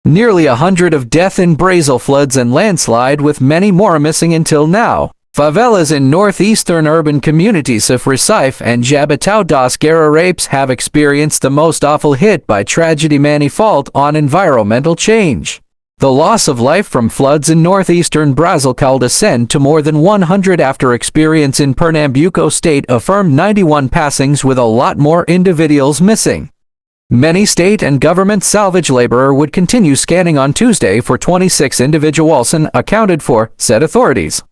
Nearly 100 of death in Brazil floods and landslide, with many more missing until now. Favelas in northeastern urban communities of Recife and Jaboatão das Guararapes have experienced the most awful hit by tragedy manifold on environmental change. The loss of life from floods in northeastern Brazil could ascend to more than 100 after experience in Pernambuco state affirmed 91 passings, with a lot more individuals missing. Many state and government salvage labor would continue scanning on Tuesday for 26 individuals unaccounted for, said authorities.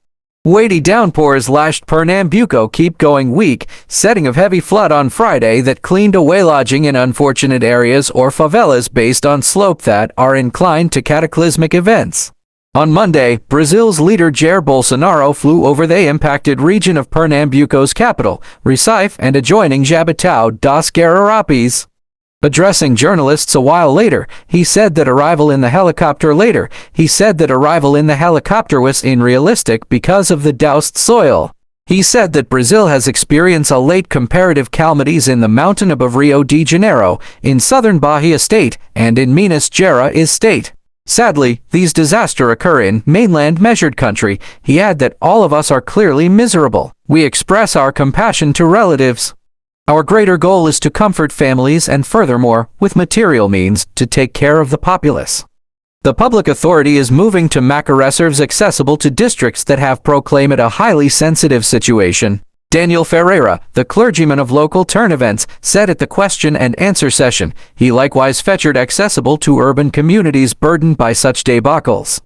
Weighty downpours lashed Pernambuco keep going week, setting of heavy flood on Friday that cleaned away lodging in unfortunate areas or favelas based on slope that are inclined to cataclysmic events. On Monday, Brazil's leader Jair Bolsonaro flew over the impacted region of Pernambuco's capital, Recife, and adjoining Jaboatão das Guararapes. Addressing journalists a while later, he said that arrival in the helicopter was unrealistic because of the doused soil. He said that Brazil has experienced a late comparative calamities in the mountain above Rio de Janeiro, in southern Bahia state, and in Minas Gerais state. Sadly, these disasters occur in mainland measured country. He added that all of us are clearly miserable. We express our compassion to relatives. Our greater goal is to comfort families and furthermore, with material means, to take care of the populace. The public authority is moving to make reserves accessible to districts that have proclaimed it a highly sensitive situation. Daniel Ferreira, the clergyman of local turn events, said at the question and answer session. He likewise featured accessible to urban communities burdened by such debacles.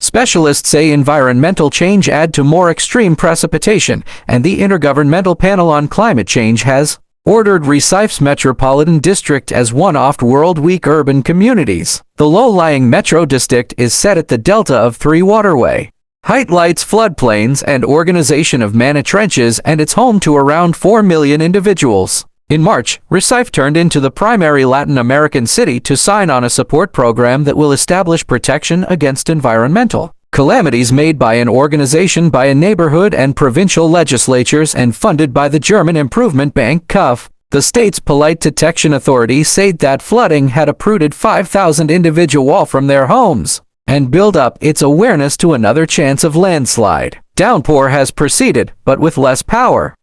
Specialists say environmental change add to more extreme precipitation, and the Intergovernmental Panel on Climate Change has ordered Recife's metropolitan district as one of world weak urban communities. The low-lying metro district is set at the delta of 3 waterway. Height lights floodplains and organization of mana trenches, and it's home to around 4 million individuals. In March, Recife turned into the primary Latin American city to sign on a support program that will establish protection against environmental calamities made by an organization by a neighborhood and provincial legislatures and funded by the German Improvement Bank (KUF). The state's Polite Detection Authority said that flooding had uprooted 5,000 individuals from their homes and built up its awareness to another chance of landslide. Downpour has proceeded, but with less power.